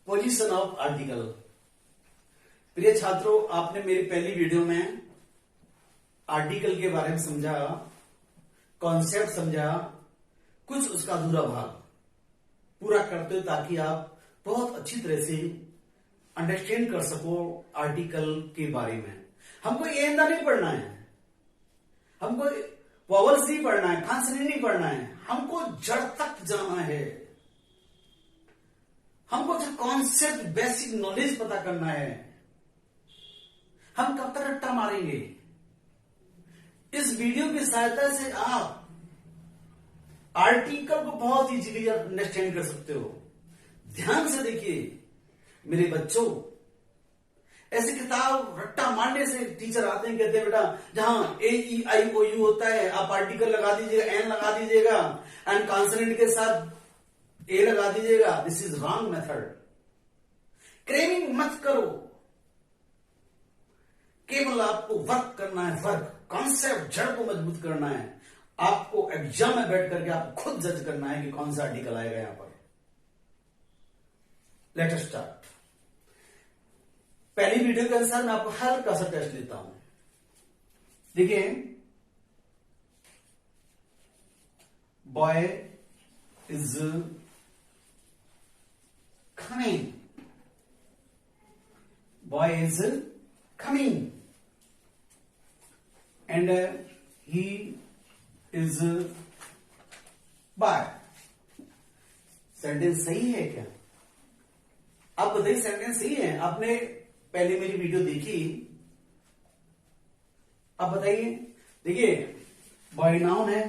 Position of article. प्रिय छात्रों, आपने मेरी पहली वीडियो में आर्टिकल के बारे में समझा, कॉन्सेप्ट समझा, कुछ उसका अधूरा भाग पूरा करते हो ताकि आप बहुत अच्छी तरह से अंडरस्टैंड कर सको आर्टिकल के बारे में। हमको ये इंदा नहीं पढ़ना है, हमको वॉवल्स नहीं पढ़ना है, कॉन्सोनेंट नहीं पढ़ना है, हमको जड़ तक जाना है। हमको जो कॉन्सेप्ट बेसिक नॉलेज पता करना है। हम कब तक रट्टा मारेंगे? इस वीडियो की सहायता से आप आर्टिकल को बहुत इजीली अंडरस्टैंड कर सकते हो। ध्यान से देखिए मेरे बच्चों, ऐसी किताब रट्टा मारने से टीचर आते हैं, कहते हैं बेटा जहां AEIOU होता है आप आर्टिकल लगा दीजिएगा, एन लगा दीजिएगा एंड कॉन्सोनेंट के साथ ए लगा दीजिएगा। This is wrong method. Cramming मत करो, केवल आपको वर्क करना है, वर्क कॉन्सेप्ट जड़ को मजबूत करना है। आपको एग्जाम में बैठ करके आपको खुद जज करना है कि कौन सा आर्टिकल आएगा यहां पर। Let us start. पहली वीडियो के अनुसार मैं आपको हल्का सा टेस्ट लेता हूं। देखिए, boy is coming. Boy is coming. And he is by. Sentence सही है क्या? आप बताइए सेंटेंस सही है? आपने पहले मेरी वीडियो देखी, आप बताइए। देखिए, बॉय नाउन है,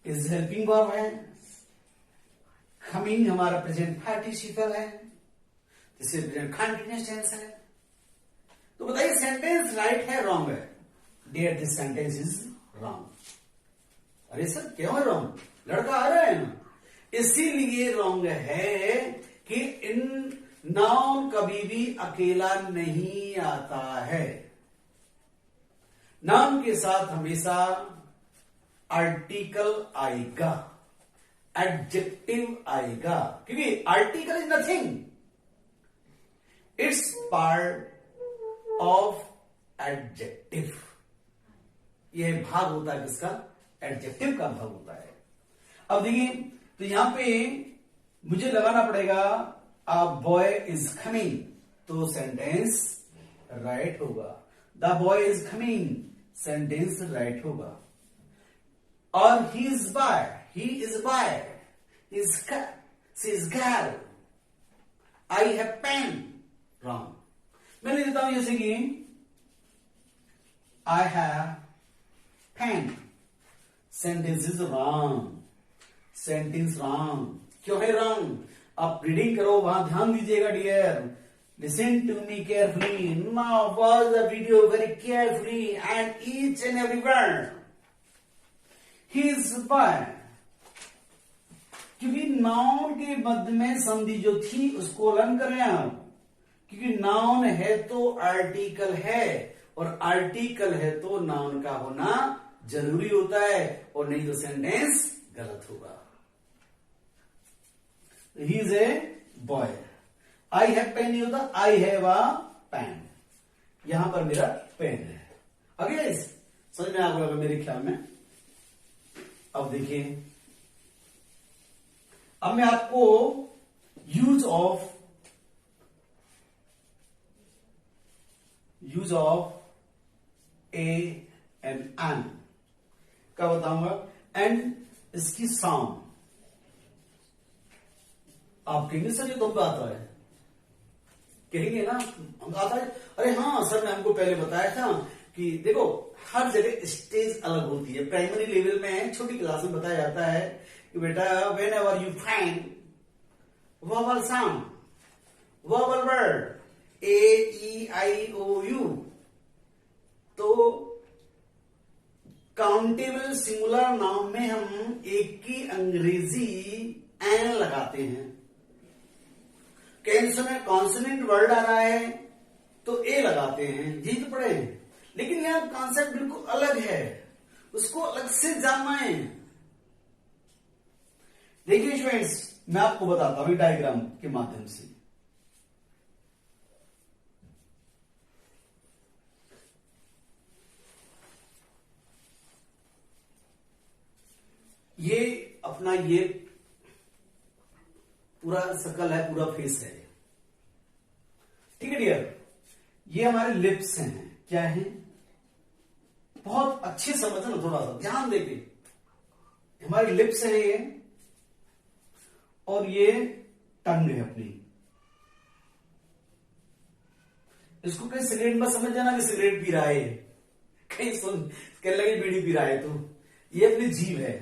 इज हेल्पिंग वर्ब है, कमिंग हमारा प्रेजेंट पार्टिसिपल है, जिससे प्रेजेंट कंटीन्यूअस टेंस है। तो बताइए सेंटेंस राइट है रॉन्ग है? Dear this sentence is wrong. अरे सर क्यों है रॉन्ग? लड़का आ रहा है ना, इसीलिए रॉन्ग है कि इन नाउन कभी भी अकेला नहीं आता है। नाउन के साथ हमेशा आर्टिकल आएगा, एडजेक्टिव आएगा, क्योंकि article is nothing, it's part of adjective. यह भाग होता है किसका? एडजेक्टिव का भाग होता है। अब देखिए, तो यहां पे मुझे लगाना पड़ेगा अ बॉय इज कमिंग, तो सेंटेंस राइट होगा। The boy is coming, sentence right होगा। और he is by, he is by, she is girl, I have pen, wrong। मैं लिख देता हूं जैसे कि I have pen, sentence is wrong, sentence wrong। क्यों है wrong? आप रीडिंग करो, वहां ध्यान दीजिएगा dear. Listen to me carefully, now watch the video very carefully and each and every word। He is by, क्योंकि नाउन के मध्य में संधि जो थी उसको अलग कर रहे हैं आप, क्योंकि नाउन है तो आर्टिकल है, और आर्टिकल है तो नाउन का होना जरूरी होता है, और नहीं तो सेंटेंस गलत होगा। He is a boy, I have pen नहीं होता, आई हैव अ पेन। यहां पर मेरा पेन है। अगे समझ में आपको लगा मेरे ख्याल में? अब देखिए, अब मैं आपको use of a and an का बताऊंगा, एंड इसकी साउंड। आप कहेंगे सर ये तो हमको आता है, कहेंगे ना हमको आता है। अरे हाँ सर, ने हमको पहले बताया था कि देखो हर जगह स्टेज अलग होती है। प्राइमरी लेवल में छोटी क्लास में बताया जाता है कि बेटा when ever you find vowel sound, vowel word AEIOU, तो काउंटेबल सिंगुलर नाउन में हम एक की अंग्रेजी एन लगाते हैं। कॉन्सोनेंट वर्ड आ रहा है तो ए लगाते हैं, यही तो पढ़े हैं। लेकिन यहां कॉन्सेप्ट बिल्कुल अलग है, उसको अलग से जानना है। देखिए स्टूडेंट्स, मैं आपको बताता हूं डायग्राम के माध्यम से। ये अपना ये पूरा शकल है, पूरा फेस है, ठीक है डियर। ये हमारे लिप्स हैं, क्या है, बहुत अच्छे समझना, थोड़ा सा ध्यान देके। हमारे लिप्स हैं ये, और ये टंग है अपनी। इसको कहीं सिगरेट में समझ जाना कि सिगरेट पी रहा है, कहीं सुन कहने लगे बीड़ी पी रहा है, तो ये अपनी जीभ है।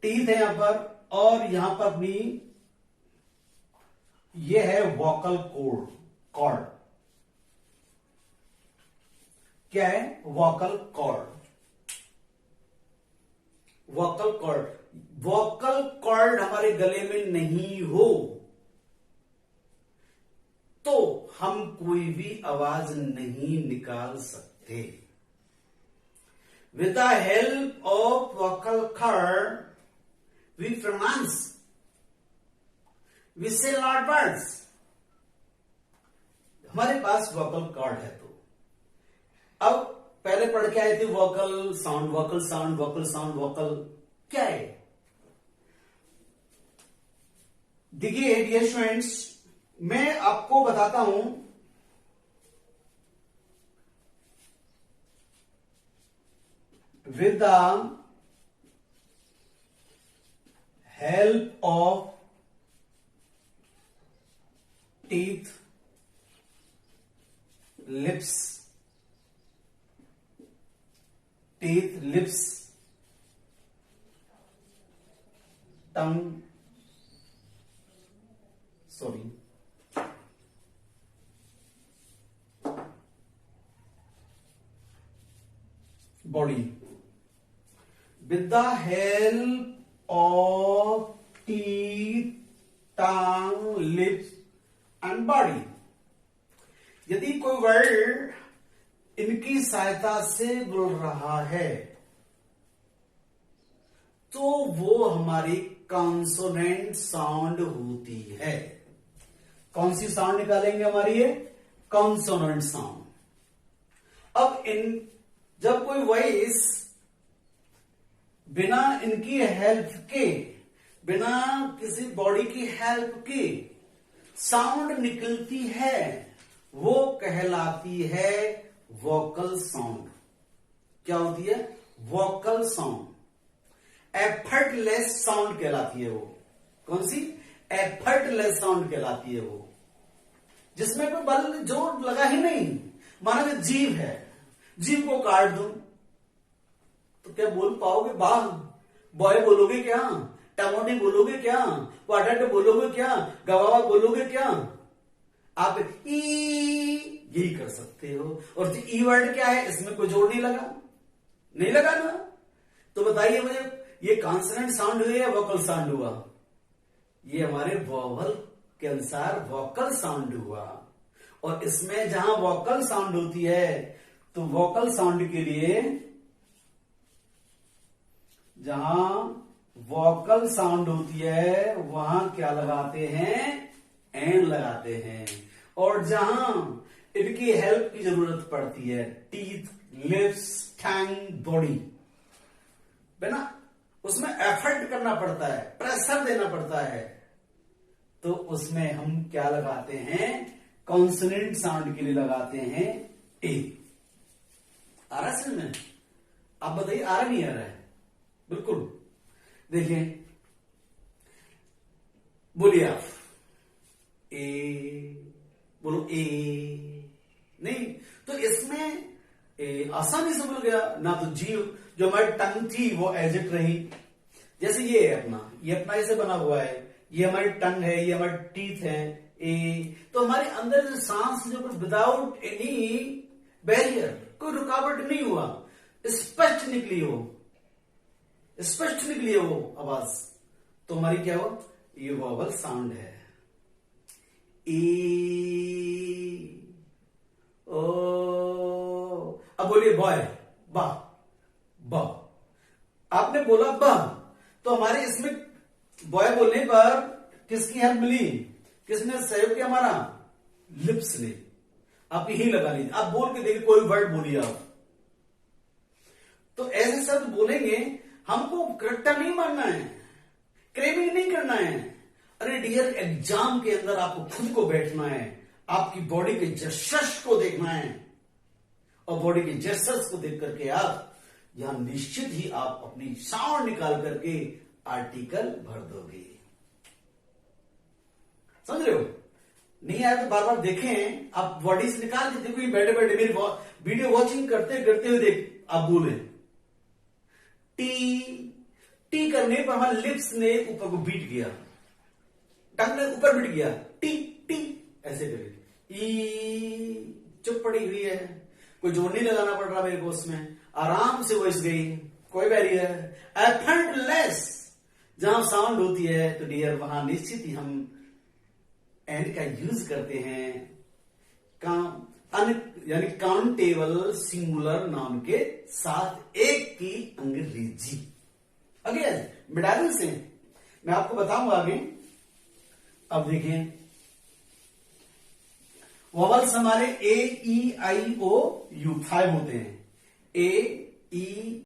टीथ है यहां पर, और यहां पर अपनी ये है वोकल कॉर्ड। क्या है, vocal cord. Vocal cord, vocal cord हमारे गले में नहीं हो तो हम कोई भी आवाज नहीं निकाल सकते। With the help of vocal cord we pronounce, we say lot words. हमारे पास वोकल कॉर्ड है। तो अब पहले पढ़ के आए थे vocal sound, vocal sound, vocal sound, vocal क्या है। देखिए डियर स्टूडेंट्स, मैं आपको बताता हूं with the help of teeth, lips, teeth, lips, tongue, sorry, body, with the help of teeth, tongue, lips and body. यदि कोई वर्ड इनकी सहायता से बोल रहा है तो वो हमारी कॉन्सोनेंट साउंड होती है। कौन सी साउंड निकालेंगे हमारी, ये कॉन्सोनेंट साउंड। अब जब कोई वॉइस बिना इनकी हेल्प के, बिना किसी बॉडी की हेल्प के साउंड निकलती है, वो कहलाती है वोकल साउंड। क्या होती है, वोकल साउंड। एफर्टलेस साउंड कहलाती है वो। कौन सी, एफर्टलेस साउंड कहलाती है वो, जिसमें कोई बल जोर लगा ही नहीं। माना कि जीभ है, जीभ को काट दूं तो क्या बोल पाओगे, बाघ बॉय बोलोगे क्या, टमोटी बोलोगे क्या, क्वाड्रेंट बोलोगे क्या, गवावा बोलोगे क्या। आप यही कर सकते हो। और जो ई वर्ड क्या है, इसमें कोई जोड़ नहीं लगा, नहीं लगा ना। तो बताइए मुझे, ये कॉन्सोनेंट साउंड हुई या वोकल साउंड हुआ? ये हमारे वोवल के अनुसार वोकल साउंड हुआ। और इसमें जहां वोकल साउंड होती है तो वोकल साउंड के लिए, जहां वोकल साउंड होती है वहां क्या लगाते हैं, एन लगाते हैं। और जहां इनकी हेल्प की जरूरत पड़ती है, टीथ, लिप्स, टंग, बॉडी, ना, उसमें एफर्ट करना पड़ता है, प्रेशर देना पड़ता है, तो उसमें हम क्या लगाते हैं, कॉन्सोनेंट साउंड के लिए लगाते हैं ए। आ रहा है समझ में? आप बताइए, आ रहा नहीं आ रहा है? बिल्कुल। देखिए, बोलिए आप, ए बोलो, ए नहीं तो इसमें आसानी से बोल गया ना। तो जीव जो हमारी टंग थी वो एज इट रही। जैसे ये है अपना, ये अपना ऐसे बना हुआ है, ये हमारी टंग है, ये हमारी टीथ है, ए। तो हमारे अंदर जो सांस जो विदाउट एनी बैरियर, कोई रुकावट नहीं हुआ, स्पष्ट निकली हो, स्पष्ट निकली है वो आवाज, तो हमारी क्या हो, ये वोवल साउंड है। ए, ओ। अब बोलिए बॉय, बा, बा। आपने बोला बा, तो हमारे इसमें बॉय बोलने पर किसकी हेल्प मिली, किसने सहयोग किया, हमारा लिप्स ने। आप यही लगा लीजिए, आप बोल के देखिए, कोई वर्ड बोलिए आप, तो ऐसे शब्द बोलेंगे हमको करेक्टर नहीं मानना है, क्रेविंग नहीं करना है। अरे डियर, एग्जाम के अंदर आपको खुद को बैठना है, आपकी बॉडी के जेस्चर्स को देखना है, और बॉडी के जेस्चर्स को देख करके आप यहां निश्चित ही आप अपनी साउंड निकाल करके आर्टिकल भर दोगे। समझ रहे हो? नहीं आया तो बार बार देखें, आप बॉडी से निकाल के देखो। बैठे बैठे मेरी वीडियो वॉचिंग करते करते हुए देख आप बोले टी, टी करने पर हमारे लिप्स ने ऊपर को बीट किया, टंग ने ऊपर बीट किया, टी टी ऐसे करके। ई चुप पड़ी हुई है, कोई जोर नहीं लगाना पड़ रहा मेरे को, उसमें आराम से वॉइस गई, कोई बैरियर। एफर्टलेस जहां साउंड होती है तो डियर वहां निश्चित ही हम एंड का यूज करते हैं, यानी काउंटेबल सिंगुलर नाउन के साथ एक की अंग्रेजी। अगेन मिडाइल से मैं आपको बताऊंगा आगे। अब देखिए वॉवल्स हमारे ए ई आई ओ यू 5 होते हैं। ए ई